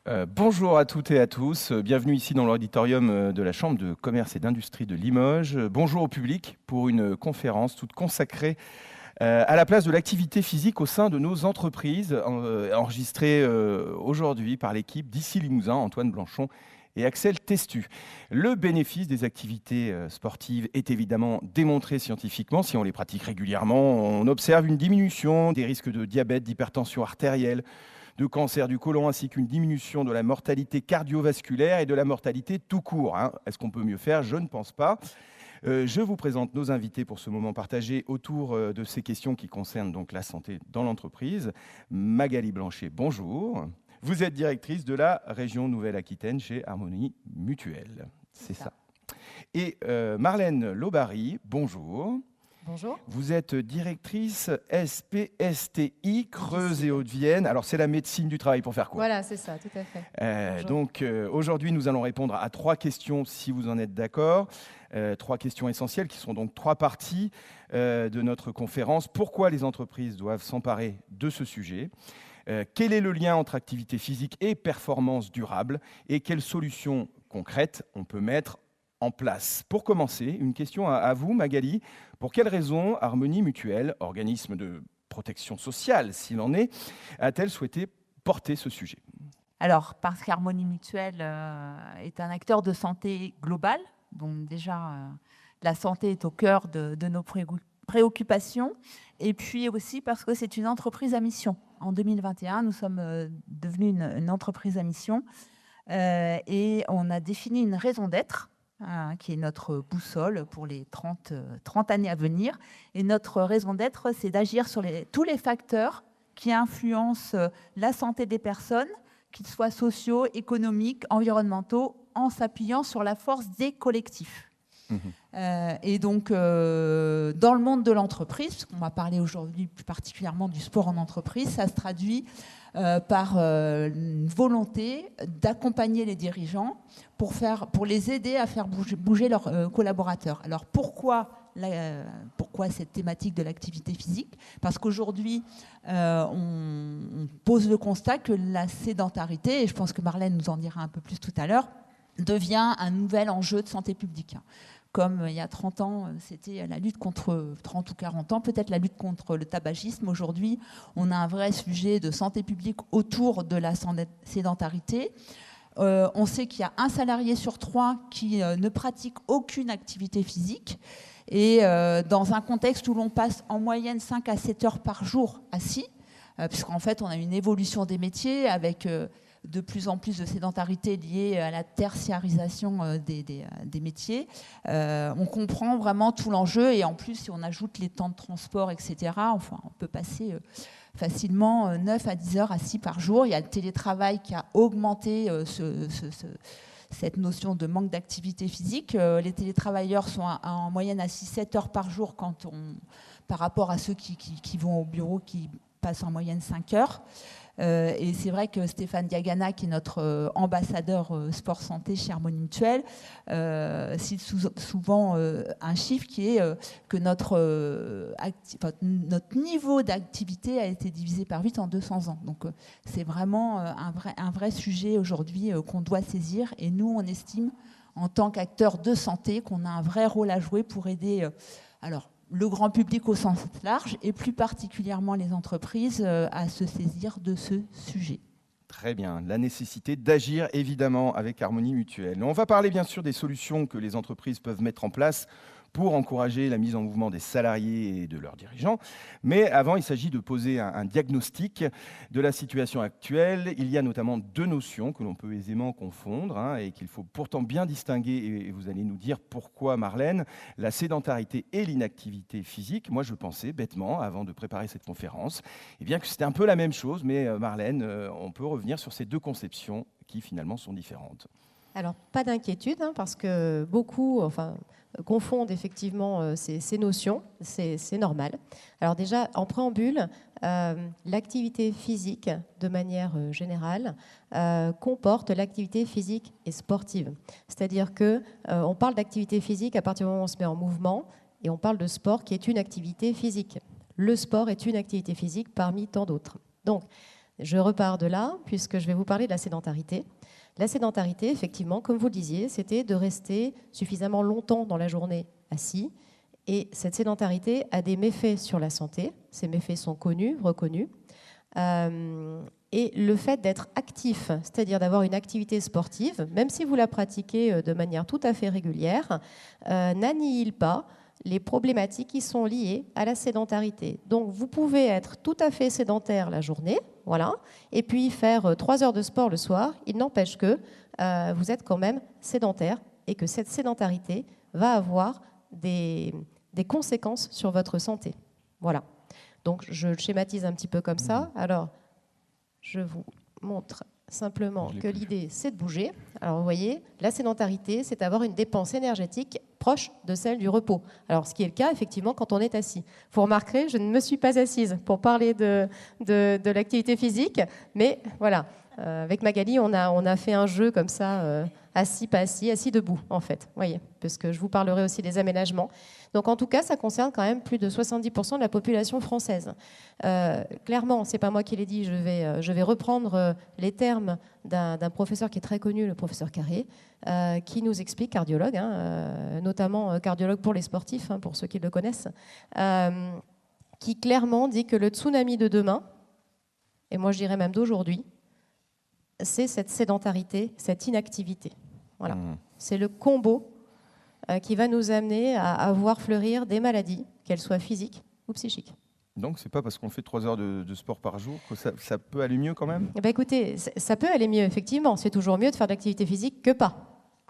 Bonjour à toutes et à tous, bienvenue ici dans l'auditorium de la Chambre de commerce et d'industrie de Limoges. Bonjour au public pour une conférence toute consacrée à la place de l'activité physique au sein de nos entreprises, enregistrée aujourd'hui par l'équipe d'Ici Limousin, Antoine Blanchon et Axel Testu. Le bénéfice des activités sportives est évidemment démontré scientifiquement. Si on les pratique régulièrement, on observe une diminution des risques de diabète, d'hypertension artérielle, de cancer du côlon, ainsi qu'une diminution de la mortalité cardiovasculaire et de la mortalité tout court. Est-ce qu'on peut mieux faire? Je ne pense pas. Je vous présente nos invités pour ce moment partagé autour de ces questions qui concernent donc la santé dans l'entreprise. Magali Blanchet, bonjour. Vous êtes directrice de la région Nouvelle-Aquitaine chez Harmonie Mutuelle. C'est ça. Et Marlène Lobary, bonjour. Bonjour. Vous êtes directrice SPSTI Creuse et Hauts-de-Vienne. Alors, c'est la médecine du travail pour faire quoi? Voilà, c'est ça, tout à fait. Donc, aujourd'hui, nous allons répondre à 3 questions, si vous en êtes d'accord. 3 questions essentielles qui sont donc 3 parties de notre conférence. Pourquoi les entreprises doivent s'emparer de ce sujet? Quel est le lien entre activité physique et performance durable? Et quelles solutions concrètes on peut mettre en place? Pour commencer, une question à vous, Magali. Pour quelles raisons Harmonie Mutuelle, organisme de protection sociale s'il en est, a-t-elle souhaité porter ce sujet? Alors, parce qu'Harmonie Mutuelle est un acteur de santé global, donc déjà la santé est au cœur de nos préoccupations, et puis aussi parce que c'est une entreprise à mission. En 2021, nous sommes devenus une entreprise à mission et on a défini une raison d'être qui est notre boussole pour les 30 années à venir. Et notre raison d'être, c'est d'agir sur tous les facteurs qui influencent la santé des personnes, qu'ils soient sociaux, économiques, environnementaux, en s'appuyant sur la force des collectifs. Et donc, dans le monde de l'entreprise, on va parler aujourd'hui plus particulièrement du sport en entreprise, ça se traduit par une volonté d'accompagner les dirigeants pour les aider à faire bouger leurs collaborateurs. Alors pourquoi cette thématique de l'activité physique? Parce qu'aujourd'hui, on pose le constat que la sédentarité, et je pense que Marlène nous en dira un peu plus tout à l'heure, devient un nouvel enjeu de santé publique. Comme il y a 30 ans, c'était la lutte contre 30 ou 40 ans, peut-être la lutte contre le tabagisme. Aujourd'hui, on a un vrai sujet de santé publique autour de la sédentarité. On sait qu'il y a un salarié sur 3 qui ne pratique aucune activité physique. Et dans un contexte où l'on passe en moyenne 5 à 7 heures par jour assis, puisqu'en fait, on a une évolution des métiers avec de plus en plus de sédentarité liée à la tertiarisation des métiers. On comprend vraiment tout l'enjeu et en plus, si on ajoute les temps de transport, etc., enfin, on peut passer facilement 9 à 10 heures assis par jour. Il y a le télétravail qui a augmenté cette notion de manque d'activité physique. Les télétravailleurs sont en moyenne assis 7 heures par jour par rapport à ceux qui vont au bureau, qui passent en moyenne 5 heures. Et c'est vrai que Stéphane Diagana, qui est notre ambassadeur sport santé chez Harmonie Mutuelle, cite souvent un chiffre qui est que notre niveau d'activité a été divisé par 8 en 200 ans. Donc c'est vraiment un vrai sujet aujourd'hui qu'on doit saisir. Et nous, on estime, en tant qu'acteur de santé, qu'on a un vrai rôle à jouer pour aider le grand public au sens large et plus particulièrement les entreprises à se saisir de ce sujet. Très bien. La nécessité d'agir évidemment avec Harmonie Mutuelle. On va parler bien sûr des solutions que les entreprises peuvent mettre en place pour encourager la mise en mouvement des salariés et de leurs dirigeants. Mais avant, il s'agit de poser un diagnostic de la situation actuelle. Il y a notamment 2 notions que l'on peut aisément confondre et qu'il faut pourtant bien distinguer. Et vous allez nous dire pourquoi, Marlène, la sédentarité et l'inactivité physique. Moi, je pensais bêtement, avant de préparer cette conférence, que c'était un peu la même chose. Mais Marlène, on peut revenir sur ces 2 conceptions qui finalement sont différentes. Alors, pas d'inquiétude, parce que beaucoup confondent effectivement ces notions, c'est normal. Alors déjà, en préambule, l'activité physique, de manière générale, comporte l'activité physique et sportive. C'est-à-dire qu'on parle d'activité physique à partir du moment où on se met en mouvement, et on parle de sport qui est une activité physique. Le sport est une activité physique parmi tant d'autres. Donc, Je repars de là, puisque je vais vous parler de la sédentarité. La sédentarité, effectivement, comme vous le disiez, c'était de rester suffisamment longtemps dans la journée assis. Et cette sédentarité a des méfaits sur la santé. Ces méfaits sont connus, reconnus. Et le fait d'être actif, c'est-à-dire d'avoir une activité sportive, même si vous la pratiquez de manière tout à fait régulière, n'annihile pas les problématiques qui sont liées à la sédentarité. Donc vous pouvez être tout à fait sédentaire la journée, voilà, et puis faire 3 heures de sport le soir. Il n'empêche que vous êtes quand même sédentaire et que cette sédentarité va avoir des conséquences sur votre santé. Voilà. Donc je le schématise un petit peu comme ça. Alors, je vous montre simplement que l'idée, c'est de bouger. Alors, vous voyez, la sédentarité, c'est avoir une dépense énergétique proche de celle du repos. Alors, ce qui est le cas, effectivement, quand on est assis. Vous remarquerez, je ne me suis pas assise pour parler de l'activité physique, mais voilà, avec Magali, on a fait un jeu comme ça, assis, pas assis, assis debout, en fait. Vous voyez, parce que je vous parlerai aussi des aménagements. Donc, en tout cas, ça concerne quand même plus de 70% de la population française. Clairement, c'est pas moi qui l'ai dit, je vais reprendre les termes d'un professeur qui est très connu, le professeur Carré, qui nous explique, cardiologue, notamment cardiologue pour les sportifs, pour ceux qui le connaissent, qui clairement dit que le tsunami de demain, et moi je dirais même d'aujourd'hui, c'est cette sédentarité, cette inactivité. Voilà. C'est le combo qui va nous amener à voir fleurir des maladies, qu'elles soient physiques ou psychiques. Donc, c'est pas parce qu'on fait 3 heures de sport par jour que ça peut aller mieux quand même? Écoutez, ça peut aller mieux, effectivement. C'est toujours mieux de faire de l'activité physique que pas,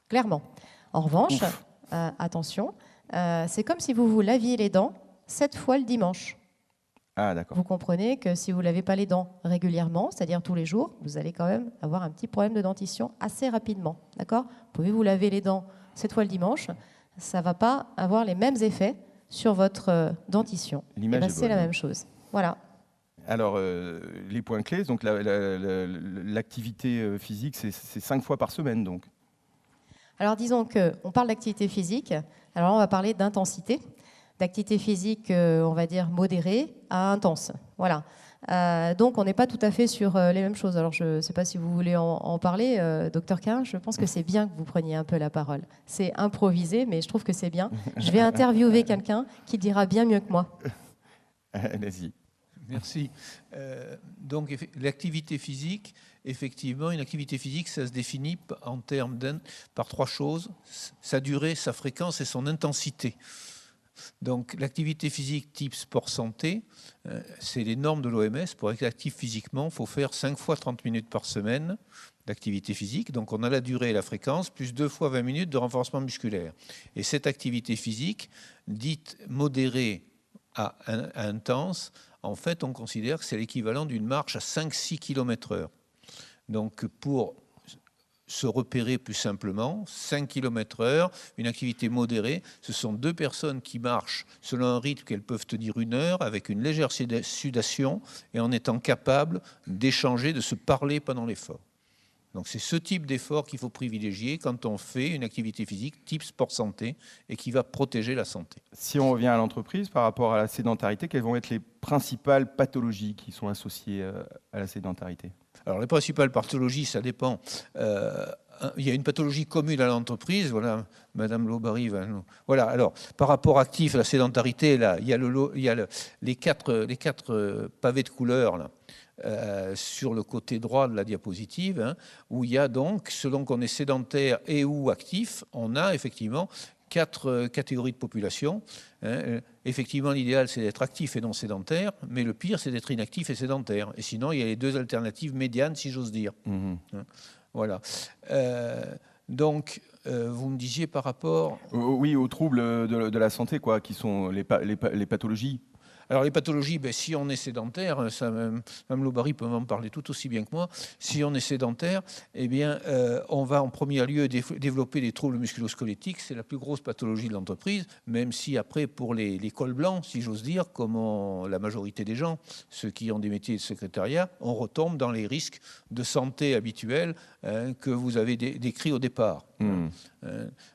clairement. En revanche, attention, c'est comme si vous vous laviez les dents 7 fois le dimanche. Ah, d'accord. Vous comprenez que si vous ne lavez pas les dents régulièrement, c'est-à-dire tous les jours, vous allez quand même avoir un petit problème de dentition assez rapidement. D'accord ? Vous pouvez vous laver les dents 7 fois le dimanche, ça ne va pas avoir les mêmes effets sur votre dentition. L'image c'est la même chose. Voilà. Alors, les points clés, donc l'activité physique, c'est 5 fois par semaine, donc. Alors, disons qu'on parle d'activité physique. Alors là, on va parler d'intensité. D'activité physique, on va dire, modérée à intense. Voilà. Donc, on n'est pas tout à fait sur les mêmes choses. Alors, je ne sais pas si vous voulez en parler, docteur Cain. Je pense que c'est bien que vous preniez un peu la parole. C'est improvisé, mais je trouve que c'est bien. Je vais interviewer quelqu'un qui dira bien mieux que moi. Allez-y. Merci. Donc, l'activité physique, effectivement, une activité physique, ça se définit en termes par 3 choses: sa durée, sa fréquence et son intensité. Donc, l'activité physique type sport santé, c'est les normes de l'OMS. Pour être actif physiquement, il faut faire 5 fois 30 minutes par semaine d'activité physique. Donc, on a la durée et la fréquence, plus 2 fois 20 minutes de renforcement musculaire. Et cette activité physique, dite modérée à intense, en fait, on considère que c'est l'équivalent d'une marche à 5-6 km/h. Donc, pour se repérer plus simplement, 5 km/h, une activité modérée, ce sont 2 personnes qui marchent selon un rythme qu'elles peuvent tenir 1 heure avec une légère sudation et en étant capables d'échanger, de se parler pendant l'effort. Donc c'est ce type d'effort qu'il faut privilégier quand on fait une activité physique type sport santé et qui va protéger la santé. Si on revient à l'entreprise, par rapport à la sédentarité, quelles vont être les principales pathologies qui sont associées à la sédentarité ? Alors les principales pathologies, ça dépend. Il y a une pathologie commune à l'entreprise. Voilà, Madame Lobary va nous... Voilà. Alors, par rapport actif à la sédentarité, là, il y a les quatre pavés de couleur là, sur le côté droit de la diapositive, hein, où il y a donc, selon qu'on est sédentaire et ou actif, on a effectivement 4 catégories de population. Effectivement, l'idéal, c'est d'être actif et non sédentaire, mais le pire, c'est d'être inactif et sédentaire. Et sinon, il y a les 2 alternatives médianes, si j'ose dire. Voilà. Donc, vous me disiez par rapport... Oui, aux troubles de la santé, quoi, qui sont les pathologies. Alors les pathologies, si on est sédentaire, ça, Mme Lobary peut m'en parler tout aussi bien que moi, si on est sédentaire, eh bien, on va en premier lieu développer des troubles musculo-squelettiques, c'est la plus grosse pathologie de l'entreprise, même si après pour les cols blancs, si j'ose dire, comme la majorité des gens, ceux qui ont des métiers de secrétariat, on retombe dans les risques de santé habituels que vous avez décrits au départ.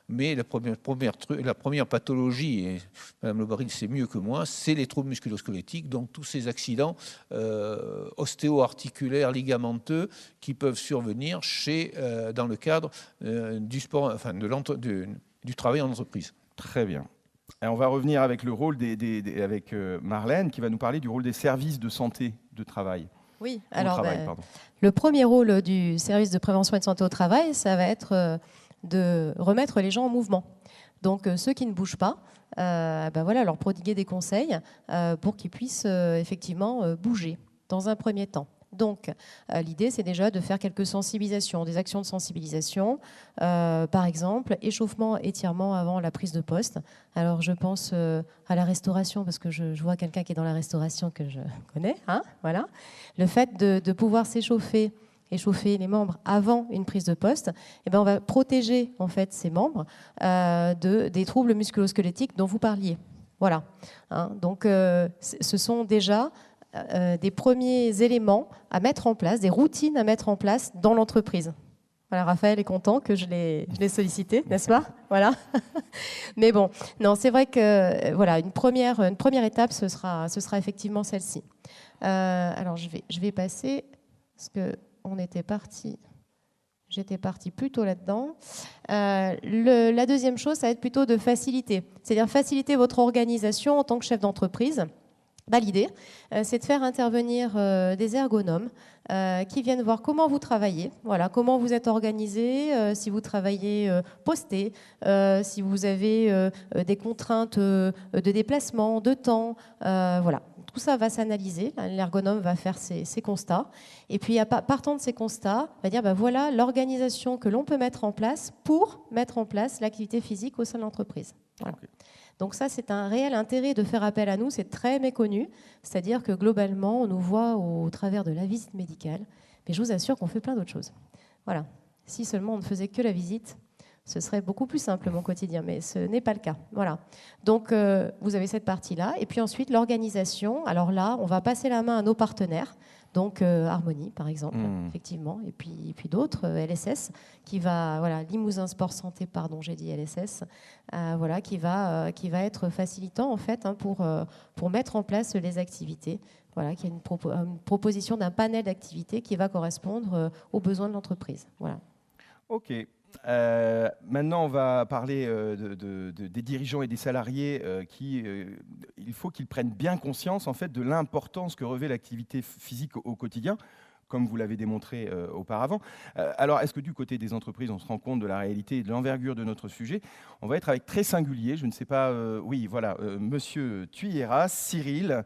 Mais la première pathologie, et Mme Lebaril sait mieux que moi, c'est les troubles musculo-squelettiques, donc tous ces accidents ostéo-articulaires, ligamenteux qui peuvent survenir dans le cadre du sport, enfin du travail en entreprise. Très bien. Et on va revenir avec le rôle avec Marlène qui va nous parler du rôle des services de santé de travail. Oui, alors le premier rôle du service de prévention et de santé au travail, ça va être de remettre les gens en mouvement. Donc ceux qui ne bougent pas, leur prodiguer des conseils pour qu'ils puissent effectivement bouger dans un premier temps. Donc, l'idée, c'est déjà de faire quelques sensibilisations, des actions de sensibilisation. Par exemple, échauffement, étirement avant la prise de poste. Alors, je pense à la restauration, parce que je vois quelqu'un qui est dans la restauration que je connais. Voilà. Le fait de pouvoir échauffer les membres avant une prise de poste, on va protéger en fait ces membres des troubles musculo-squelettiques dont vous parliez. Voilà. Donc, ce sont déjà des premiers éléments à mettre en place, des routines à mettre en place dans l'entreprise. Voilà, Raphaël est content que je l'ai sollicité, n'est-ce pas? Voilà. Mais bon, non, c'est vrai que voilà, une première étape, ce sera effectivement celle-ci. Alors, je vais passer, parce que j'étais partie plutôt là-dedans. La deuxième chose, ça va être plutôt de faciliter, c'est-à-dire faciliter votre organisation en tant que chef d'entreprise. L'idée, c'est de faire intervenir des ergonomes qui viennent voir comment vous travaillez, voilà, comment vous êtes organisé, si vous travaillez posté, si vous avez des contraintes de déplacement, de temps, voilà. Tout ça va s'analyser, l'ergonome va faire ses constats, et puis partant de ces constats, on va dire voilà l'organisation que l'on peut mettre en place pour mettre en place l'activité physique au sein de l'entreprise. Voilà. Okay. Donc ça, c'est un réel intérêt de faire appel à nous, c'est très méconnu, c'est-à-dire que globalement, on nous voit au travers de la visite médicale, mais je vous assure qu'on fait plein d'autres choses. Voilà. Si seulement on ne faisait que la visite, ce serait beaucoup plus simple mon quotidien, mais ce n'est pas le cas. Voilà. Donc vous avez cette partie-là, et puis ensuite l'organisation. Alors là, on va passer la main à nos partenaires. Donc Harmonie, par exemple, effectivement, et puis d'autres, LSS, qui va, Limousin Sport Santé, pardon, j'ai dit LSS, qui va être facilitant en fait pour mettre en place les activités. Voilà, qui a une proposition d'un panel d'activités qui va correspondre aux besoins de l'entreprise. Voilà. Ok. Maintenant, on va parler des dirigeants et des salariés il faut qu'ils prennent bien conscience en fait, de l'importance que revêt l'activité physique au quotidien, comme vous l'avez démontré auparavant. Alors, est-ce que du côté des entreprises, on se rend compte de la réalité et de l'envergure de notre sujet? On va être avec très singulier, je ne sais pas, Monsieur Thuilleras, Cyril.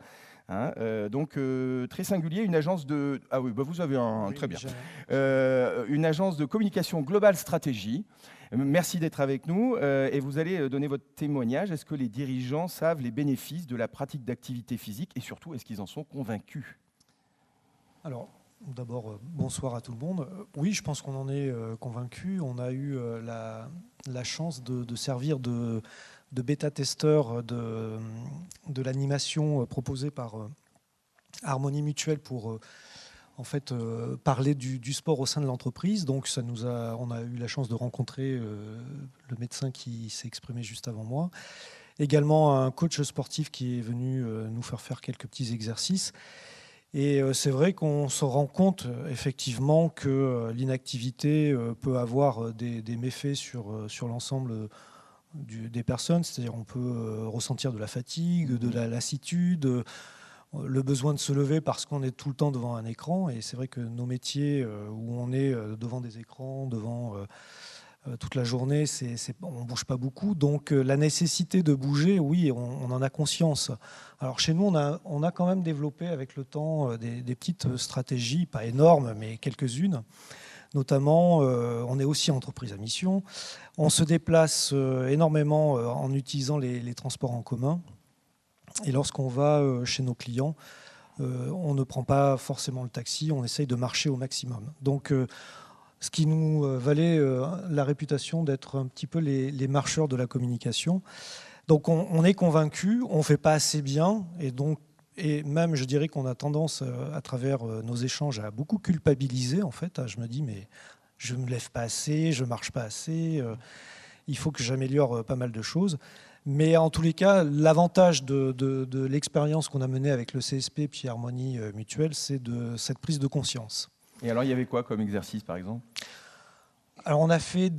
Donc très singulier, une agence de... Ah oui, vous avez très bien. Une agence de communication globale stratégie. Merci d'être avec nous et vous allez donner votre témoignage. Est-ce que les dirigeants savent les bénéfices de la pratique d'activité physique et surtout, est-ce qu'ils en sont convaincus? Alors, d'abord, bonsoir à tout le monde. Oui, je pense qu'on en est convaincus. On a eu la chance de servir de bêta-testeur de l'animation proposée par Harmonie Mutuelle pour parler du sport au sein de l'entreprise. Donc on a eu la chance de rencontrer le médecin qui s'est exprimé juste avant moi. Également un coach sportif qui est venu nous faire quelques petits exercices. Et c'est vrai qu'on se rend compte effectivement que l'inactivité peut avoir des méfaits sur l'ensemble des personnes, c'est-à-dire on peut ressentir de la fatigue, de la lassitude, le besoin de se lever parce qu'on est tout le temps devant un écran. Et c'est vrai que nos métiers où on est devant des écrans, devant toute la journée, on ne bouge pas beaucoup. Donc la nécessité de bouger, oui, on en a conscience. Alors chez nous, on a quand même développé avec le temps des petites stratégies, pas énormes, mais quelques-unes. Notamment, on est aussi entreprise à mission. On se déplace énormément en utilisant les transports en commun. Et lorsqu'on va chez nos clients, on ne prend pas forcément le taxi, on essaye de marcher au maximum. Donc, ce qui nous valait la réputation d'être un petit peu les marcheurs de la communication. Donc, on est convaincus, on ne fait pas assez bien, et même, je dirais qu'on a tendance, à travers nos échanges, à beaucoup culpabiliser, en fait. Je me dis, mais je me lève pas assez, je marche pas assez. Il faut que j'améliore pas mal de choses. Mais en tous les cas, l'avantage de l'expérience qu'on a menée avec le CSP puis Harmonie Mutuelle, c'est de cette prise de conscience. Et alors, il y avait quoi comme exercice, par exemple? Alors, on a fait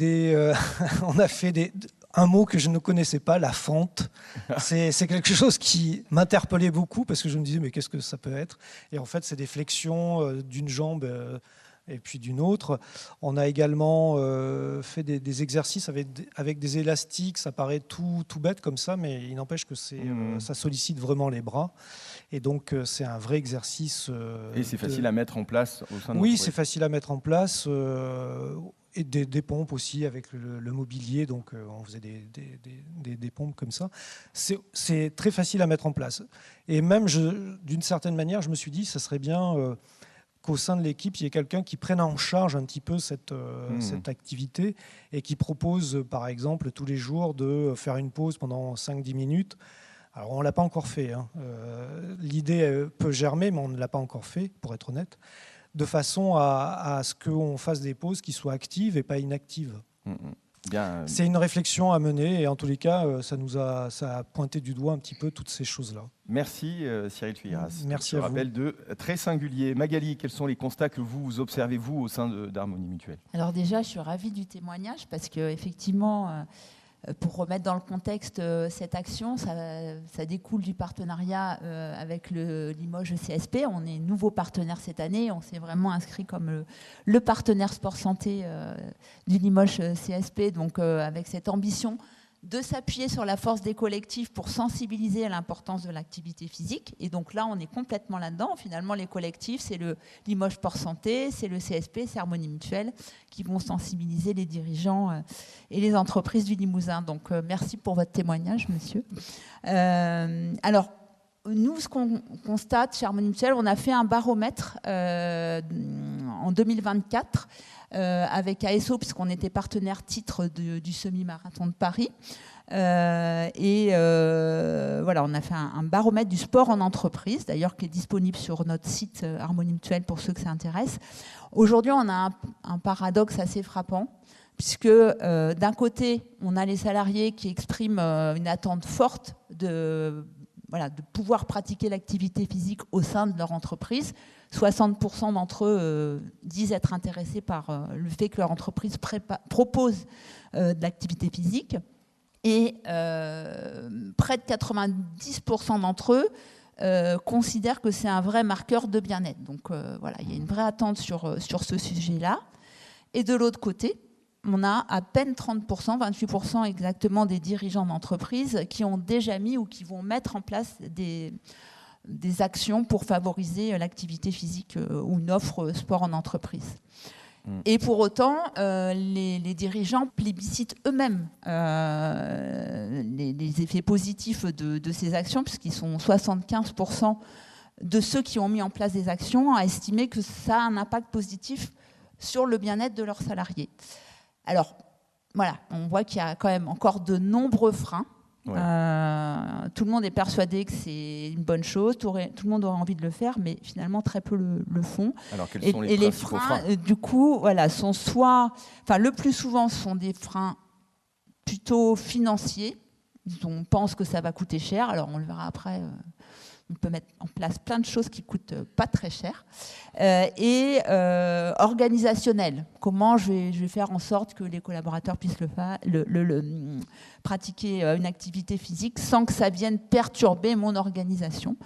un mot que je ne connaissais pas, la fente. C'est quelque chose qui m'interpellait beaucoup parce que je me disais, mais qu'est-ce que ça peut être? Et en fait, c'est des flexions d'une jambe et puis d'une autre. On a également fait des exercices avec des élastiques. Ça paraît tout bête comme ça, mais il n'empêche que ça sollicite vraiment les bras. Et donc, c'est un vrai exercice. Et c'est facile à mettre en place au sein de Oui, l'entreprise. c'est facile à mettre en place. Et des pompes aussi avec le mobilier. Donc, on faisait des pompes comme ça. C'est très facile à mettre en place. Et même, d'une certaine manière, je me suis dit, ça serait bien qu'au sein de l'équipe, il y ait quelqu'un qui prenne en charge un petit peu cette activité et qui propose, par exemple, tous les jours de faire une pause pendant 5-10 minutes. Alors, on ne l'a pas encore fait. L'idée peut germer, mais on ne l'a pas encore fait, pour être honnête, de façon à ce qu'on fasse des pauses qui soient actives et pas inactives. Bien, C'est une réflexion à mener et en tous les cas, ça a pointé du doigt un petit peu toutes ces choses-là. Merci Cyril Figueras. Merci à à vous. vous. Rappel de très singulier. Magali, quels sont les constats que vous observez, vous, au sein d'Harmonie Mutuelle? Alors déjà, je suis ravie du témoignage parce qu'effectivement, pour remettre dans le contexte cette action, ça découle du partenariat avec le Limoges CSP. On est nouveau partenaire cette année. On s'est vraiment inscrit comme le partenaire sport santé du Limoges CSP, donc avec cette ambition de s'appuyer sur la force des collectifs pour sensibiliser à l'importance de l'activité physique. Et donc là, on est complètement là-dedans. Finalement, les collectifs, c'est le Limoges Sport Santé, c'est le CSP, c'est Harmonie Mutuelle, qui vont sensibiliser les dirigeants et les entreprises du Limousin. Donc, merci pour votre témoignage, monsieur. Alors, nous, ce qu'on constate chez Harmonie Mutuelle, on a fait un baromètre en 2024 avec ASO, puisqu'on était partenaire titre du semi-marathon de Paris. Voilà, on a fait un baromètre du sport en entreprise, d'ailleurs, qui est disponible sur notre site Harmonie Mutuelle pour ceux que ça intéresse. Aujourd'hui, on a un paradoxe assez frappant, puisque d'un côté, on a les salariés qui expriment une attente forte de pouvoir pratiquer l'activité physique au sein de leur entreprise. 60% d'entre eux disent être intéressés par le fait que leur entreprise propose de l'activité physique. Et près de 90% d'entre eux considèrent que c'est un vrai marqueur de bien-être. Donc voilà, il y a une vraie attente sur ce sujet-là. Et de l'autre côté, on a à peine 30%, 28% exactement des dirigeants d'entreprise qui ont déjà mis ou qui vont mettre en place des actions pour favoriser l'activité physique ou une offre sport en entreprise. Et pour autant, les dirigeants plébiscitent eux-mêmes les effets positifs de ces actions, puisqu'ils sont 75% de ceux qui ont mis en place des actions à estimer que ça a un impact positif sur le bien-être de leurs salariés. Alors, voilà, on voit qu'il y a quand même encore de nombreux freins. Ouais. Tout le monde est persuadé que c'est une bonne chose, tout le monde aurait envie de le faire, mais finalement très peu le font. Alors quels sont les principaux freins du coup, voilà, sont le plus souvent sont des freins plutôt financiers. On pense que ça va coûter cher, alors on le verra après. On peut mettre en place plein de choses qui ne coûtent pas très cher. Et organisationnel. Comment je vais faire en sorte que les collaborateurs puissent pratiquer une activité physique sans que ça vienne perturber mon organisation.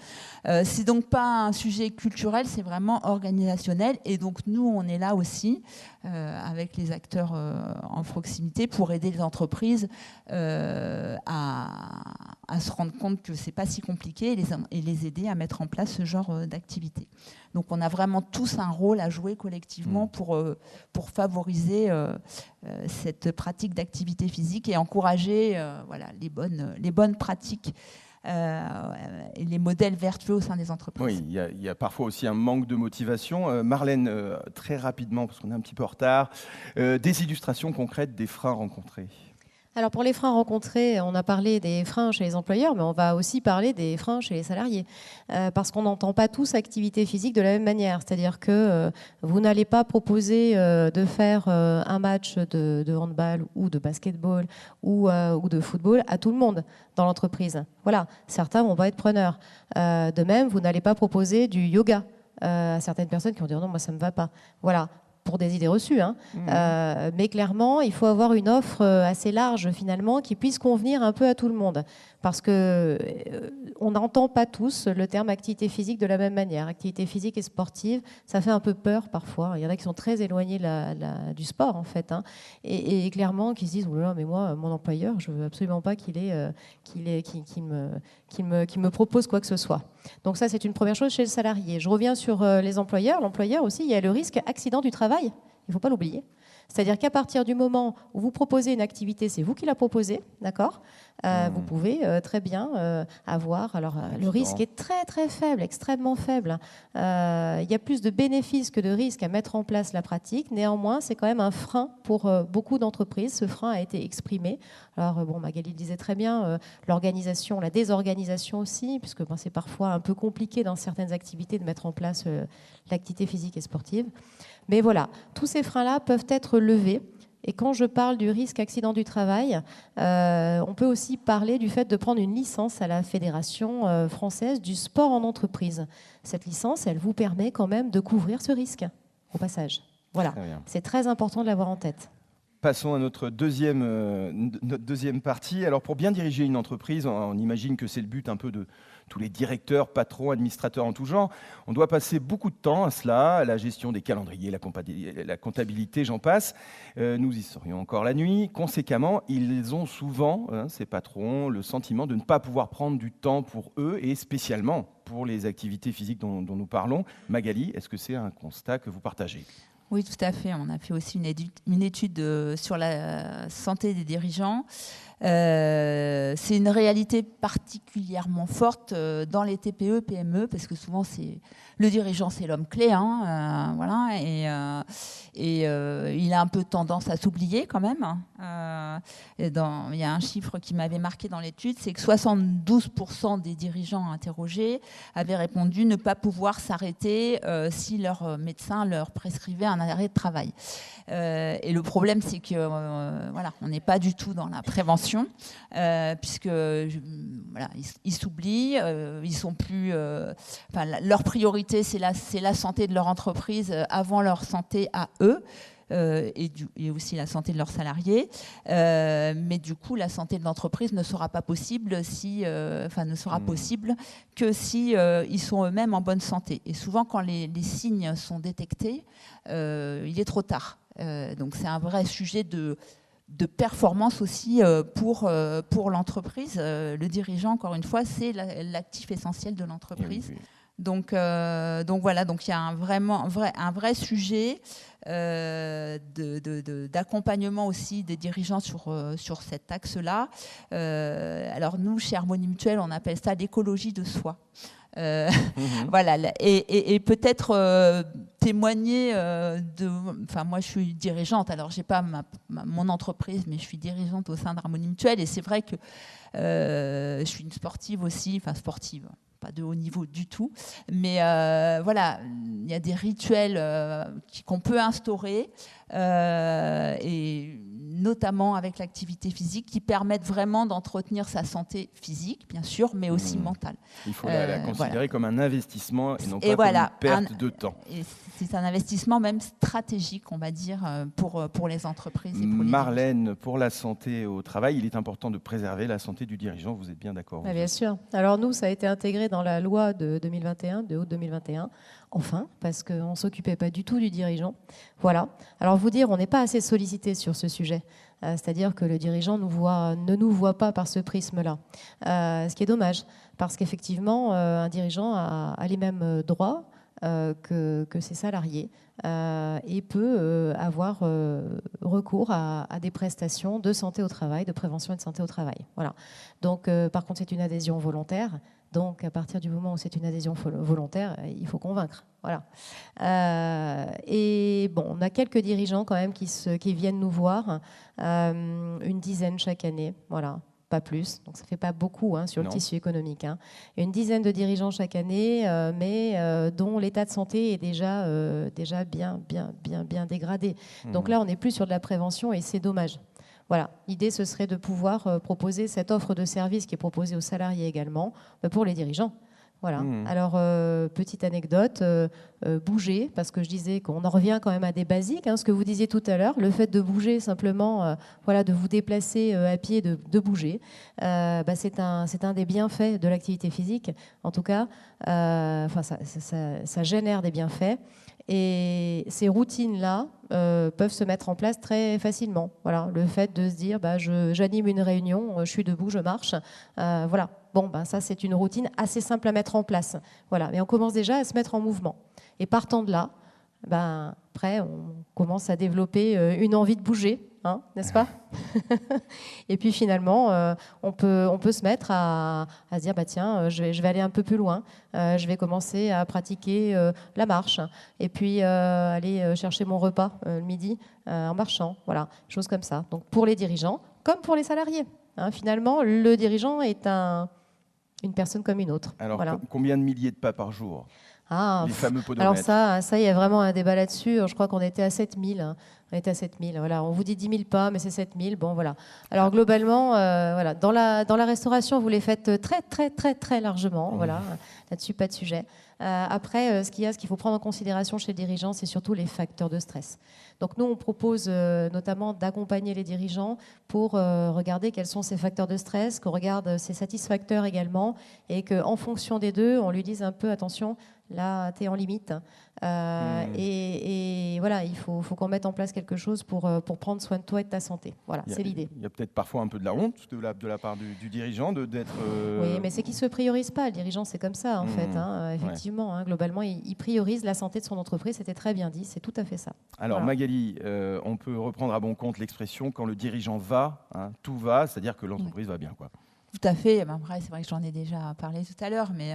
C'est donc pas un sujet culturel, c'est vraiment organisationnel. Et donc nous, on est là aussi avec les acteurs en proximité pour aider les entreprises à se rendre compte que c'est pas si compliqué et les aider à mettre en place ce genre d'activité. Donc on a vraiment tous un rôle à jouer collectivement pour favoriser cette pratique d'activité physique et encourager les bonnes pratiques et les modèles vertueux au sein des entreprises. Oui, il y a parfois aussi un manque de motivation. Marlène, très rapidement, parce qu'on est un petit peu en retard, des illustrations concrètes des freins rencontrés. Alors pour les freins rencontrés, on a parlé des freins chez les employeurs, mais on va aussi parler des freins chez les salariés. Parce qu'on n'entend pas tous activité physique de la même manière. C'est-à-dire que vous n'allez pas proposer de faire un match de handball ou de basketball ou de football à tout le monde dans l'entreprise. Voilà, certains vont pas être preneurs. De même, vous n'allez pas proposer du yoga à certaines personnes qui vont dire non, moi ça me va pas. Voilà. Pour des idées reçues, hein. Mais clairement, il faut avoir une offre assez large finalement qui puisse convenir un peu à tout le monde, parce que on n'entend pas tous le terme activité physique de la même manière. Activité physique et sportive, ça fait un peu peur parfois. Il y en a qui sont très éloignés du sport en fait, hein. Et clairement qui se disent oulala, mais moi, mon employeur, je veux absolument pas qu'il me propose quoi que ce soit. Donc ça, c'est une première chose chez le salarié. Je reviens sur les employeurs. L'employeur aussi, il y a le risque accident du travail. Il ne faut pas l'oublier. C'est-à-dire qu'à partir du moment où vous proposez une activité, c'est vous qui la proposez, d'accord ? Vous pouvez très bien avoir... Alors, le risque est très, très faible, extrêmement faible. Il y a plus de bénéfices que de risques à mettre en place la pratique. Néanmoins, c'est quand même un frein pour beaucoup d'entreprises. Ce frein a été exprimé. Alors, Magali le disait très bien, l'organisation, la désorganisation aussi, puisque c'est parfois un peu compliqué dans certaines activités de mettre en place l'activité physique et sportive. Mais voilà, tous ces freins-là peuvent être levés. Et quand je parle du risque accident du travail, on peut aussi parler du fait de prendre une licence à la Fédération française du sport en entreprise. Cette licence, elle vous permet quand même de couvrir ce risque, au passage. Voilà, c'est très important de l'avoir en tête. Passons à notre deuxième partie. Alors, pour bien diriger une entreprise, on imagine que c'est le but un peu de tous les directeurs, patrons, administrateurs en tout genre. On doit passer beaucoup de temps à cela, à la gestion des calendriers, la comptabilité, j'en passe. Nous y serions encore la nuit. Conséquemment, ils ont souvent, ces patrons, le sentiment de ne pas pouvoir prendre du temps pour eux et spécialement pour les activités physiques dont nous parlons. Magali, est-ce que c'est un constat que vous partagez ? Oui, tout à fait. On a fait aussi une étude sur la santé des dirigeants. C'est une réalité particulièrement forte dans les TPE, PME, parce que souvent le dirigeant, c'est l'homme clé, hein, voilà, et il a un peu tendance à s'oublier quand même. Il y a un chiffre qui m'avait marqué dans l'étude, c'est que 72% des dirigeants interrogés avaient répondu ne pas pouvoir s'arrêter si leur médecin leur prescrivait un arrêt de travail. Et le problème, c'est que voilà, on n'est pas du tout dans la prévention, puisque ils s'oublient, ils sont plus. Leur priorité, c'est la santé de leur entreprise avant leur santé à eux. Et aussi la santé de leurs salariés, mais du coup la santé de l'entreprise ne sera pas possible possible que si ils sont eux-mêmes en bonne santé. Et souvent quand les signes sont détectés, il est trop tard. Donc c'est un vrai sujet de performance aussi pour l'entreprise. Le dirigeant, encore une fois, c'est l'actif essentiel de l'entreprise. Oui. Donc voilà, donc il y a un vrai sujet d'accompagnement aussi des dirigeants sur cet axe-là. Alors nous, chez Harmonie Mutuelle, on appelle ça l'écologie de soi. Voilà, et peut-être témoigner moi je suis dirigeante, alors j'ai pas mon entreprise, mais je suis dirigeante au sein d'Harmonie Mutuelle, et c'est vrai que je suis une sportive aussi, sportive, pas de haut niveau du tout, mais voilà, il y a des rituels qu'on peut instaurer, et notamment avec l'activité physique, qui permettent vraiment d'entretenir sa santé physique, bien sûr, mais aussi mentale. Il faut la considérer comme un investissement et non pas comme une perte de temps. Et c'est un investissement même stratégique, on va dire, pour les entreprises. Et pour Marlène, pour la santé au travail, il est important de préserver la santé du dirigeant. Vous êtes bien d'accord ? Bien sûr. Alors nous, ça a été intégré dans la loi de 2021, de août 2021. Enfin, parce qu'on ne s'occupait pas du tout du dirigeant. Voilà. Alors vous dire, on n'est pas assez sollicité sur ce sujet. C'est-à-dire que le dirigeant ne nous voit pas par ce prisme-là. Ce qui est dommage, parce qu'effectivement, un dirigeant a les mêmes droits que ses salariés et peut avoir recours à des prestations de santé au travail, de prévention et de santé au travail. Voilà. Donc, par contre, c'est une adhésion volontaire. Donc, à partir du moment où c'est une adhésion volontaire, il faut convaincre. Voilà. Et bon, on a quelques dirigeants quand même qui viennent nous voir, une dizaine chaque année. Voilà. Pas plus, donc ça ne fait pas beaucoup sur le tissu économique. Une dizaine de dirigeants chaque année, mais dont l'état de santé est déjà bien dégradé. Donc là, on n'est plus sur de la prévention et c'est dommage. Voilà, l'idée, ce serait de pouvoir proposer cette offre de service qui est proposée aux salariés également, pour les dirigeants. Voilà. Alors, petite anecdote, bouger, parce que je disais qu'on en revient quand même à des basiques, ce que vous disiez tout à l'heure, le fait de bouger simplement, voilà, de vous déplacer à pied, de bouger, c'est un des bienfaits de l'activité physique. En tout cas, ça génère des bienfaits. Et ces routines-là peuvent se mettre en place très facilement. Voilà, le fait de se dire, j'anime une réunion, je suis debout, je marche. Voilà. Bon, ça, c'est une routine assez simple à mettre en place. Voilà. Mais on commence déjà à se mettre en mouvement. Et partant de là, après, on commence à développer une envie de bouger, n'est-ce pas? Et puis finalement, on peut se mettre à se dire, tiens, je vais aller un peu plus loin. Je vais commencer à pratiquer la marche. Et puis aller chercher mon repas le midi en marchant. Voilà, choses comme ça. Donc pour les dirigeants, comme pour les salariés. Finalement, le dirigeant est une personne comme une autre. Alors, voilà. Combien de milliers de pas par jour? Les fameux podomètres. Alors ça, il y a vraiment un débat là-dessus. Je crois qu'on était à 7000. On était à 7000. Voilà. On vous dit 10 000 pas, mais c'est 7000. Bon, voilà. Alors globalement, voilà. Dans la restauration, vous les faites très, très, très, très largement. Voilà. Là-dessus, pas de sujet. Après, ce qu'il faut prendre en considération chez les dirigeants, c'est surtout les facteurs de stress. Donc nous, on propose notamment d'accompagner les dirigeants pour regarder quels sont ces facteurs de stress, qu'on regarde ces satisfacteurs également, et qu'en fonction des deux, on lui dise un peu, attention, là, tu es en limite. Et voilà, il faut qu'on mette en place quelque chose pour prendre soin de toi et de ta santé. Voilà, c'est l'idée. Il y a peut-être parfois un peu de la honte de la part du dirigeant d'être... Oui, mais c'est qu'il ne se priorise pas. Le dirigeant, c'est comme ça, en fait. Effectivement, globalement, il priorise la santé de son entreprise. C'était très bien dit, c'est tout à fait ça. Alors, voilà. Magali, on peut reprendre à bon compte l'expression « quand le dirigeant va, tout va », c'est-à-dire que l'entreprise va bien, quoi. Tout à fait. Après, c'est vrai que j'en ai déjà parlé tout à l'heure, mais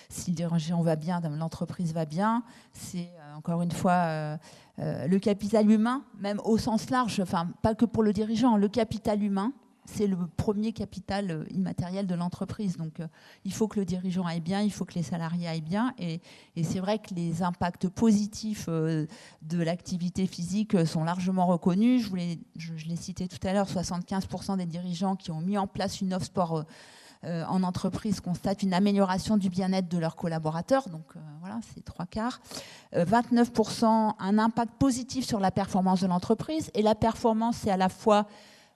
si le dirigeant va bien, l'entreprise va bien, c'est encore une fois le capital humain, même au sens large, enfin pas que pour le dirigeant, le capital humain, c'est le premier capital immatériel de l'entreprise. Donc, il faut que le dirigeant aille bien, il faut que les salariés aillent bien. Et c'est vrai que les impacts positifs de l'activité physique sont largement reconnus. Je l'ai cité tout à l'heure, 75% des dirigeants qui ont mis en place une offre sport en entreprise constatent une amélioration du bien-être de leurs collaborateurs. Donc, voilà, c'est 3/4. 29%, un impact positif sur la performance de l'entreprise. Et la performance, c'est à la fois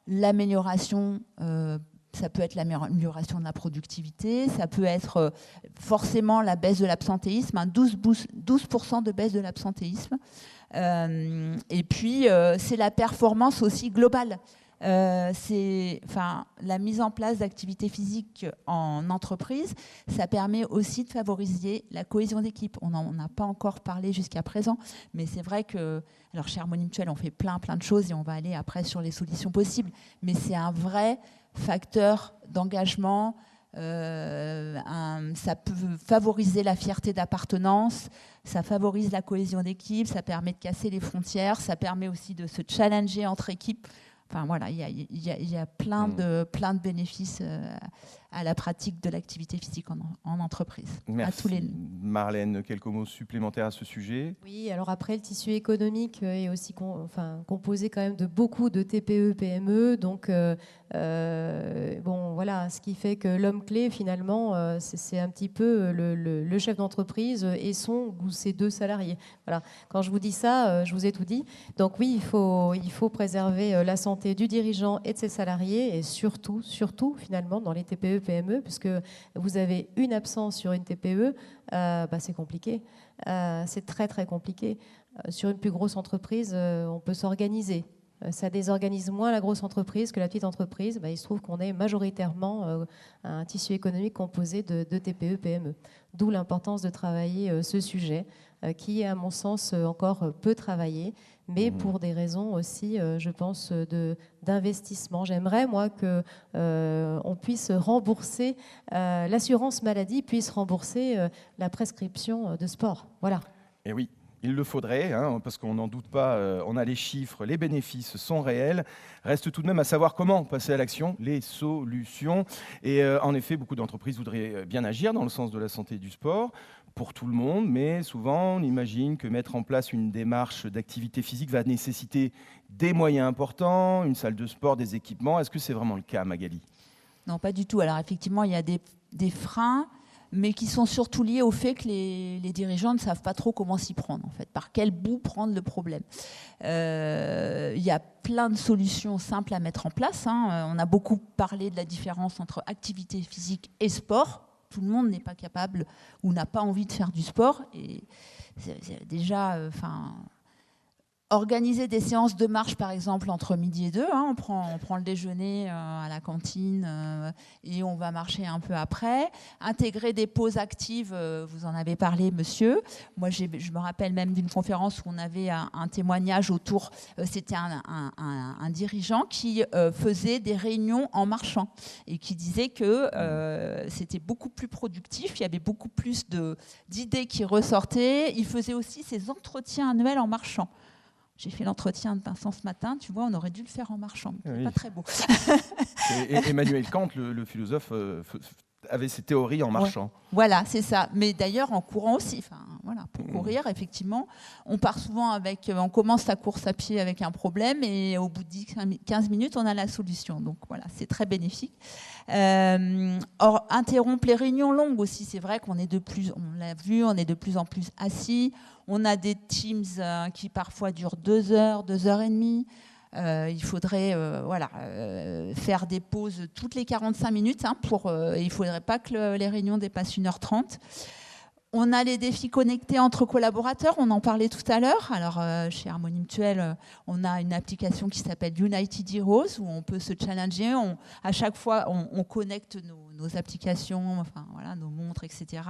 l'amélioration, ça peut être l'amélioration de la productivité, ça peut être forcément la baisse de l'absentéisme, 12% de baisse de l'absentéisme. Et puis, c'est la performance aussi globale. La mise en place d'activités physiques en entreprise, ça permet aussi de favoriser la cohésion d'équipe. On n'en a pas encore parlé jusqu'à présent, mais c'est vrai que, alors chez Harmonie Mutuelle, on fait plein de choses et on va aller après sur les solutions possibles, mais c'est un vrai facteur d'engagement. Ça peut favoriser la fierté d'appartenance, ça favorise la cohésion d'équipe, ça permet de casser les frontières, ça permet aussi de se challenger entre équipes. Enfin voilà, il y a plein de bénéfices à la pratique de l'activité physique en entreprise. Merci. Marlène, quelques mots supplémentaires à ce sujet? Oui, alors après, le tissu économique est aussi composé quand même de beaucoup de TPE, PME. Donc, bon, voilà, ce qui fait que l'homme clé, finalement, c'est un petit peu le chef d'entreprise et son ou ses 2 salariés. Voilà. Quand je vous dis ça, je vous ai tout dit. Donc oui, il faut préserver la santé du dirigeant et de ses salariés, et surtout, finalement, dans les TPE, PME, puisque vous avez une absence sur une TPE, c'est compliqué. C'est très, très compliqué. Sur une plus grosse entreprise, on peut s'organiser. Ça désorganise moins la grosse entreprise que la petite entreprise. Il se trouve qu'on est majoritairement un tissu économique composé de TPE, PME. D'où l'importance de travailler ce sujet qui, à mon sens, encore peu travaillé, mais pour des raisons aussi, je pense, d'investissement. J'aimerais, moi, que on puisse rembourser, l'assurance maladie puisse rembourser la prescription de sport. Voilà. Et oui, il le faudrait, hein, parce qu'on n'en doute pas, on a les chiffres, les bénéfices sont réels. Reste tout de même à savoir comment passer à l'action, les solutions. Et en effet, beaucoup d'entreprises voudraient bien agir dans le sens de la santé et du sport pour tout le monde, mais souvent on imagine que mettre en place une démarche d'activité physique va nécessiter des moyens importants, une salle de sport, des équipements. Est-ce que c'est vraiment le cas, Magali ? Non, pas du tout. Alors effectivement, il y a des freins, mais qui sont surtout liés au fait que les dirigeants ne savent pas trop comment s'y prendre, en fait, par quel bout prendre le problème. Il y a plein de solutions simples à mettre en place, hein. On a beaucoup parlé de la différence entre activité physique et sport. Tout le monde n'est pas capable ou n'a pas envie de faire du sport. Et c'est déjà, organiser des séances de marche, par exemple, entre midi et 2. Hein, on prend le déjeuner à la cantine et on va marcher un peu après. Intégrer des pauses actives, vous en avez parlé, monsieur. Moi, je me rappelle même d'une conférence où on avait un témoignage autour. C'était un dirigeant qui faisait des réunions en marchant et qui disait que c'était beaucoup plus productif. Il y avait beaucoup plus d'idées qui ressortaient. Il faisait aussi ses entretiens annuels en marchant. J'ai fait l'entretien de Vincent ce matin, tu vois, on aurait dû le faire en marchant. C'est oui. pas très beau. Et Emmanuel Kant, le philosophe, avait ses théories en marchant. Ouais. Voilà, c'est ça. Mais d'ailleurs, en courant aussi. Enfin, voilà, pour courir, effectivement, on part souvent on commence sa course à pied avec un problème et au bout de 15 minutes, on a la solution. Donc voilà, c'est très bénéfique. Or, interrompre les réunions longues aussi, c'est vrai qu'on est on l'a vu, on est de plus en plus assis. On a des Teams qui parfois durent 2 heures, 2 heures et demie. Il faudrait faire des pauses toutes les 45 minutes. Hein, il ne faudrait pas que les réunions dépassent 1h30. On a les défis connectés entre collaborateurs, on en parlait tout à l'heure. Alors, chez Harmonie Mutuelle, on a une application qui s'appelle United Heroes, où on peut se challenger. À chaque fois, on connecte nos applications, enfin, voilà, nos montres, etc.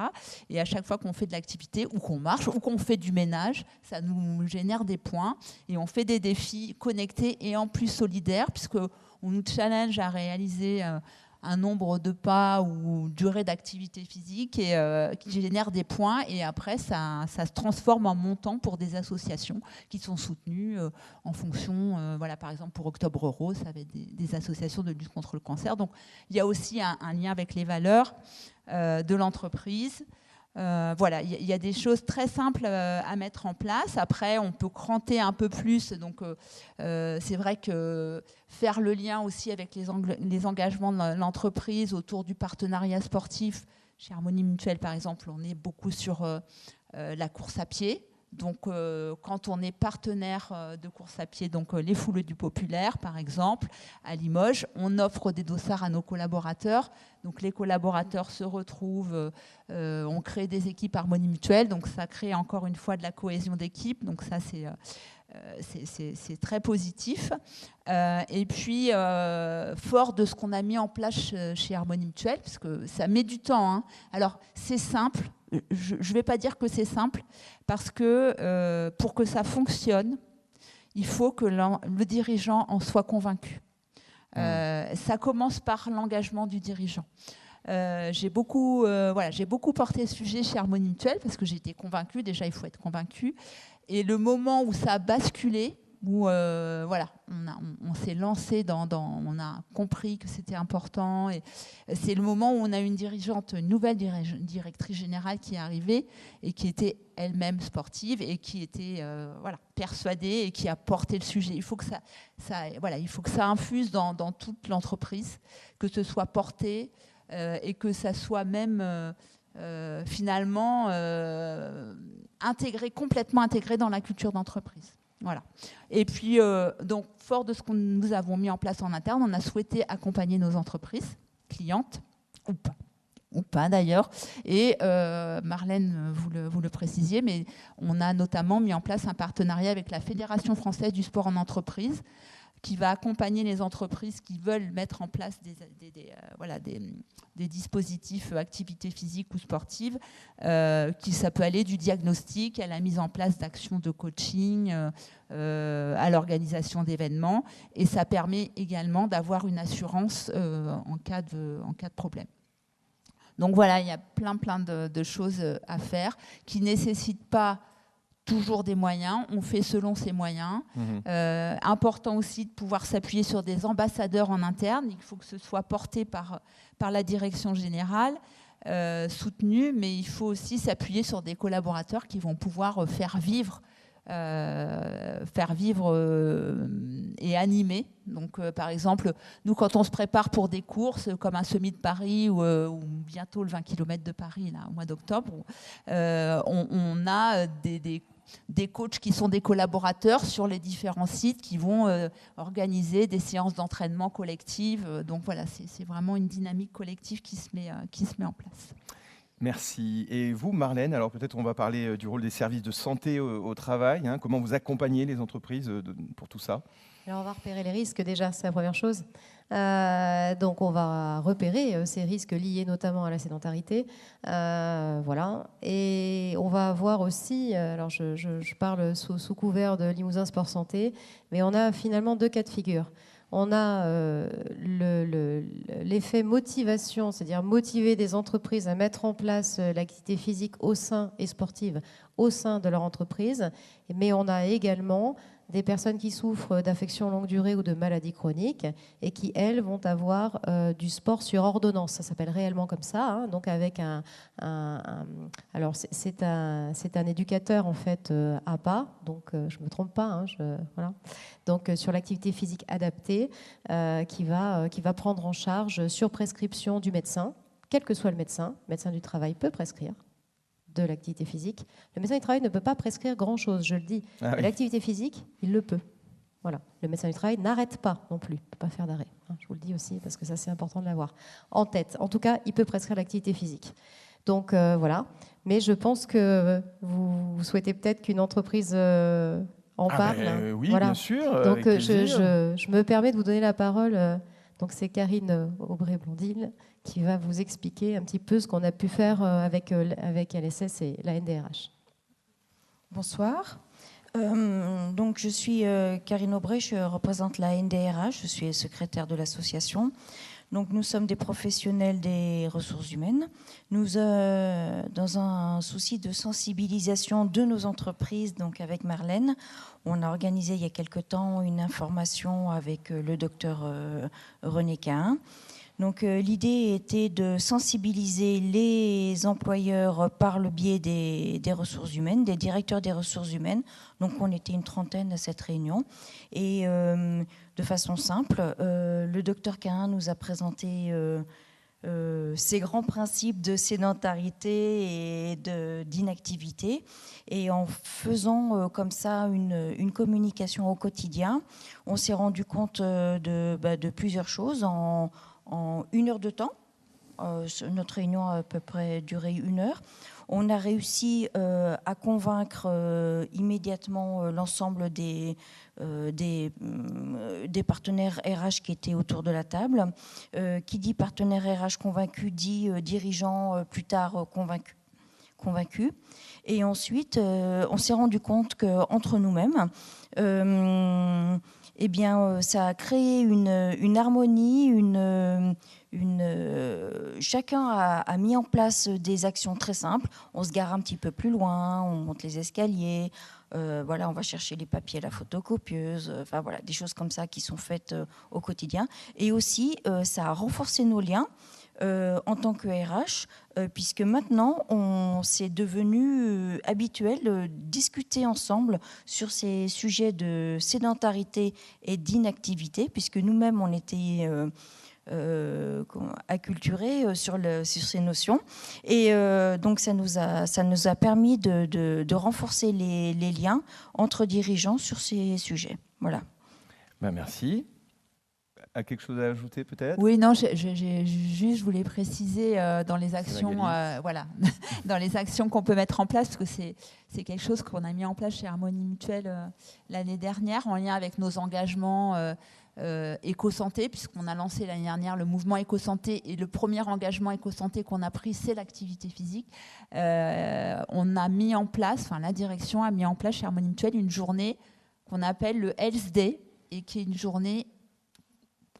Et à chaque fois qu'on fait de l'activité, ou qu'on marche, ou qu'on fait du ménage, ça nous génère des points. Et on fait des défis connectés et en plus solidaires, puisqu'on nous challenge à réaliser un nombre de pas ou durée d'activité physique et qui génère des points, et après ça se transforme en montant pour des associations qui sont soutenues en fonction, voilà, par exemple pour Octobre Rose, ça va être des associations de lutte contre le cancer. Donc il y a aussi un lien avec les valeurs de l'entreprise. Voilà, il y a des choses très simples à mettre en place. Après, on peut cranter un peu plus. Donc, c'est vrai que faire le lien aussi avec les engagements de l'entreprise autour du partenariat sportif. Chez Harmonie Mutuelle, par exemple, on est beaucoup sur la course à pied. Donc, quand on est partenaire de course à pied, donc les Foulées du Populaire, par exemple, à Limoges, on offre des dossards à nos collaborateurs. Donc, les collaborateurs se retrouvent, on crée des équipes Harmonie Mutuelle. Donc, ça crée encore une fois de la cohésion d'équipe. Donc, ça, c'est très positif. Et puis, fort de ce qu'on a mis en place chez Harmonie Mutuelle, parce que ça met du temps. Hein. Alors, c'est simple. Je ne vais pas dire que c'est simple, parce que pour que ça fonctionne, il faut que le dirigeant en soit convaincu. Ça commence par l'engagement du dirigeant. J'ai beaucoup porté ce sujet chez Harmonie Mutuelle, parce que j'étais convaincue. Déjà, il faut être convaincu. Et le moment où ça a basculé, où on s'est lancé on a compris que c'était important, et c'est le moment où on a une nouvelle directrice générale qui est arrivée et qui était elle-même sportive et qui était persuadée et qui a porté le sujet. Il faut que ça infuse dans toute l'entreprise, que ce soit porté et que ça soit même finalement complètement intégré dans la culture d'entreprise. Voilà. Et puis, donc, fort de ce que nous avons mis en place en interne, on a souhaité accompagner nos entreprises, clientes, ou pas d'ailleurs. Et Marlène, vous le précisiez, mais on a notamment mis en place un partenariat avec la Fédération française du sport en entreprise, qui va accompagner les entreprises qui veulent mettre en place des dispositifs activités physiques ou sportives. Ça peut aller du diagnostic à la mise en place d'actions de coaching, à l'organisation d'événements. Et ça permet également d'avoir une assurance en cas de problème. Donc voilà, il y a plein de choses à faire qui ne nécessitent pas toujours des moyens, on fait selon ses moyens. Important aussi de pouvoir s'appuyer sur des ambassadeurs en interne. Il faut que ce soit porté par la direction générale, soutenu, mais il faut aussi s'appuyer sur des collaborateurs qui vont pouvoir faire vivre et animer. Donc, par exemple, nous, quand on se prépare pour des courses comme un semi de Paris ou bientôt le 20 km de Paris, là, au mois d'octobre, on a des coachs qui sont des collaborateurs sur les différents sites qui vont organiser des séances d'entraînement collectives. Donc voilà, c'est vraiment une dynamique collective qui se met en place. Merci. Et vous, Marlène, alors peut-être on va parler du rôle des services de santé au travail. Comment vous accompagnez les entreprises pour tout ça? Alors on va repérer les risques déjà, c'est la première chose. Donc on va repérer ces risques liés notamment à la sédentarité. Voilà. Et on va avoir aussi, alors je parle sous couvert de Limousin Sport Santé, mais on a finalement 2 cas de figure. On a l'effet motivation, c'est-à-dire motiver des entreprises à mettre en place l'activité physique et sportive au sein de leur entreprise. Mais on a également des personnes qui souffrent d'affections longue durée ou de maladies chroniques et qui, elles, vont avoir du sport sur ordonnance. Ça s'appelle réellement comme ça. Hein, donc avec alors c'est un éducateur en fait APA, donc je me trompe pas. Hein, voilà. Donc sur l'activité physique adaptée qui va prendre en charge sur prescription du médecin, quel que soit le médecin du travail peut prescrire de l'activité physique. Le médecin du travail ne peut pas prescrire grand-chose, je le dis. Ah oui. L'activité physique, il le peut. Voilà. Le médecin du travail n'arrête pas non plus, il ne peut pas faire d'arrêt. Je vous le dis aussi, parce que ça, c'est important de l'avoir en tête. En tout cas, il peut prescrire l'activité physique. Donc, voilà. Mais je pense que vous souhaitez peut-être qu'une entreprise en parle. Oui, voilà. bien sûr. Donc, avec je me permets de vous donner la parole. Donc, c'est Karine Aubray-Blondil qui va vous expliquer un petit peu ce qu'on a pu faire avec LSS et la NDRH. Bonsoir. Donc je suis Karine Aubray, je représente la NDRH, je suis secrétaire de l'association. Donc nous sommes des professionnels des ressources humaines. Nous, dans un souci de sensibilisation de nos entreprises, donc avec Marlène, on a organisé il y a quelque temps une information avec le docteur René Cahin. Donc l'idée était de sensibiliser les employeurs par le biais des ressources humaines, des directeurs des ressources humaines. Donc on était une trentaine à cette réunion. Et de façon simple, le docteur Cahin nous a présenté ces grands principes de sédentarité et d'inactivité. Et en faisant comme ça une communication au quotidien, on s'est rendu compte de plusieurs choses en 1 heure de temps. Notre réunion a à peu près duré 1 heure. On a réussi à convaincre immédiatement l'ensemble des partenaires RH qui étaient autour de la table. Qui dit partenaire RH convaincu dit dirigeant plus tard convaincu. Et ensuite, on s'est rendu compte qu'entre nous-mêmes, eh bien, ça a créé une harmonie, chacun a mis en place des actions très simples. On se gare un petit peu plus loin, on monte les escaliers, voilà, on va chercher les papiers à la photocopieuse, enfin voilà, des choses comme ça qui sont faites au quotidien. Et aussi, ça a renforcé nos liens en tant que RH, puisque maintenant, c'est devenu habituel de discuter ensemble sur ces sujets de sédentarité et d'inactivité, puisque nous-mêmes, on était acculturés sur ces notions. Et donc, ça nous a permis de renforcer les liens entre dirigeants sur ces sujets. Voilà. Ben merci. a quelque chose à ajouter peut-être? Oui, non, je voulais préciser dans les actions, voilà, dans les actions qu'on peut mettre en place, parce que c'est quelque chose qu'on a mis en place chez Harmonie Mutuelle l'année dernière, en lien avec nos engagements éco-santé, puisqu'on a lancé l'année dernière le mouvement éco-santé, et le premier engagement éco-santé qu'on a pris, c'est l'activité physique. On a mis en place, enfin la direction a mis en place chez Harmonie Mutuelle une journée qu'on appelle le Health Day, et qui est une journée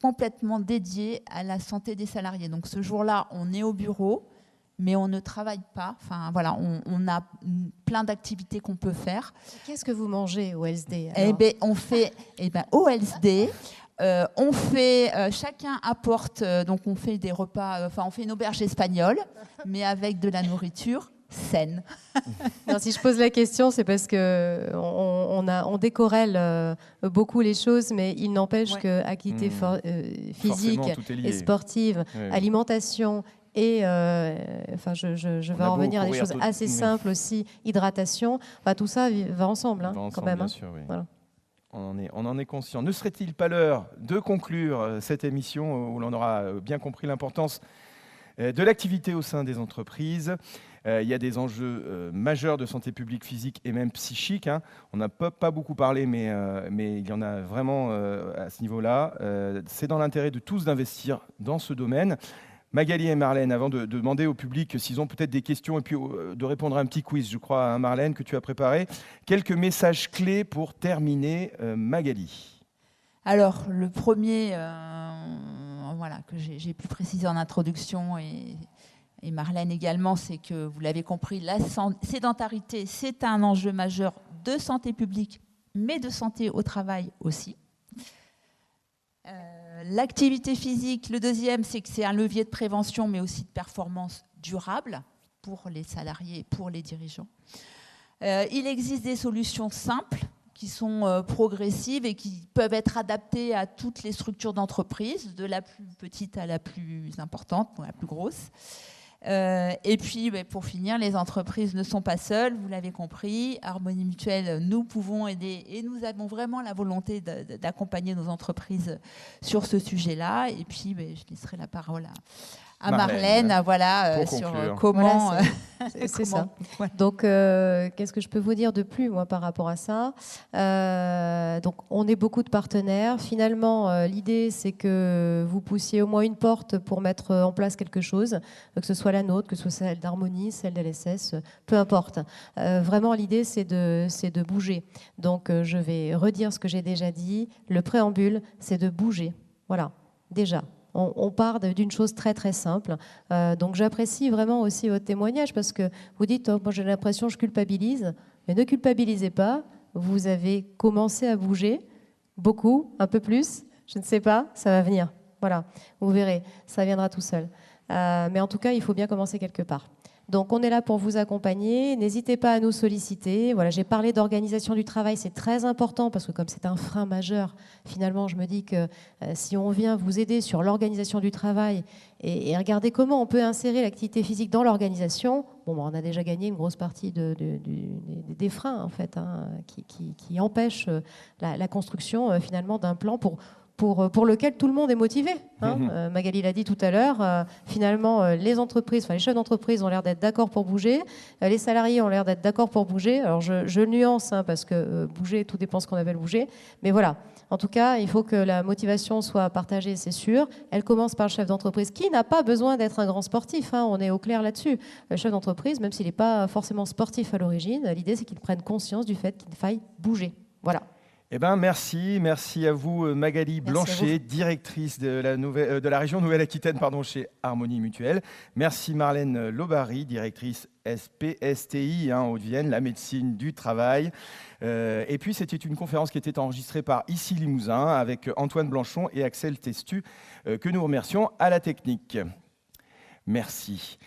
complètement dédiée à la santé des salariés. Donc ce jour-là, on est au bureau, mais on ne travaille pas. Enfin voilà, on a plein d'activités qu'on peut faire. Qu'est-ce que vous mangez au LSD? Eh ben, on fait, au LSD, on fait, chacun apporte, donc on fait des repas, on fait une auberge espagnole, mais avec de la nourriture saine. Non, si je pose la question, c'est parce que on décorrèle beaucoup les choses, mais il n'empêche que activité physique et sportive, alimentation et je vais en revenir à des choses assez simples aussi, hydratation, tout ça va ensemble, quand même. Bien sûr, oui. Voilà. On en est conscient. Ne serait-il pas l'heure de conclure cette émission où l'on aura bien compris l'importance de l'activité au sein des entreprises? Il y a des enjeux majeurs de santé publique, physique et même psychique. On n'a pas beaucoup parlé, mais il y en a vraiment à ce niveau-là. C'est dans l'intérêt de tous d'investir dans ce domaine. Magali et Marlène, avant de demander au public s'ils ont peut-être des questions et puis de répondre à un petit quiz, je crois, Marlène, que tu as préparé, quelques messages clés pour terminer, Magali. Alors, le premier, que j'ai pu préciser en introduction, et Marlène également, c'est que, vous l'avez compris, la sédentarité, c'est un enjeu majeur de santé publique, mais de santé au travail aussi. L'activité physique, le deuxième, c'est que c'est un levier de prévention, mais aussi de performance durable pour les salariés, pour les dirigeants. Il existe des solutions simples qui sont progressives et qui peuvent être adaptées à toutes les structures d'entreprise, de la plus petite à la plus importante, ou la plus grosse. Et puis, pour finir, les entreprises ne sont pas seules, vous l'avez compris. Harmonie Mutuelle, nous pouvons aider et nous avons vraiment la volonté d'accompagner nos entreprises sur ce sujet-là. Et puis, je laisserai la parole à Marlène, sur comment... Voilà, c'est ça. Ouais. Donc, qu'est-ce que je peux vous dire de plus, moi, par rapport à ça? Donc, on est beaucoup de partenaires. Finalement, l'idée, c'est que vous poussiez au moins une porte pour mettre en place quelque chose, que ce soit la nôtre, que ce soit celle d'Harmonie, celle d'LSS, peu importe. Vraiment, l'idée, c'est de bouger. Donc, je vais redire ce que j'ai déjà dit. Le préambule, c'est de bouger. Voilà, déjà. On part d'une chose très très simple. Donc j'apprécie vraiment aussi votre témoignage parce que vous dites, moi j'ai l'impression que je culpabilise, mais ne culpabilisez pas. Vous avez commencé à bouger, beaucoup, un peu plus, je ne sais pas, ça va venir. Voilà, vous verrez, ça viendra tout seul. Mais en tout cas, il faut bien commencer quelque part. Donc on est là pour vous accompagner, n'hésitez pas à nous solliciter. Voilà, j'ai parlé d'organisation du travail, c'est très important parce que comme c'est un frein majeur, finalement je me dis que si on vient vous aider sur l'organisation du travail et regarder comment on peut insérer l'activité physique dans l'organisation, on a déjà gagné une grosse partie des freins en fait, qui empêchent la construction finalement d'un plan pour lequel tout le monde est motivé. Magali l'a dit tout à l'heure, finalement, les entreprises, les chefs d'entreprise ont l'air d'être d'accord pour bouger, les salariés ont l'air d'être d'accord pour bouger. Alors je nuance, parce que bouger, tout dépend de ce qu'on appelle bouger. Mais voilà, en tout cas, il faut que la motivation soit partagée, c'est sûr. Elle commence par le chef d'entreprise, qui n'a pas besoin d'être un grand sportif, on est au clair là-dessus. Le chef d'entreprise, même s'il n'est pas forcément sportif à l'origine, l'idée c'est qu'il prenne conscience du fait qu'il faille bouger. Voilà. Merci à vous Magali Blanchet, directrice de la région Nouvelle-Aquitaine chez Harmonie Mutuelle. Merci Marlène Lobary, directrice SPSTI Hauts-de-Vienne, la médecine du travail. Et puis c'était une conférence qui était enregistrée par Ici Limousin avec Antoine Blanchon et Axel Testu, que nous remercions à la technique. Merci.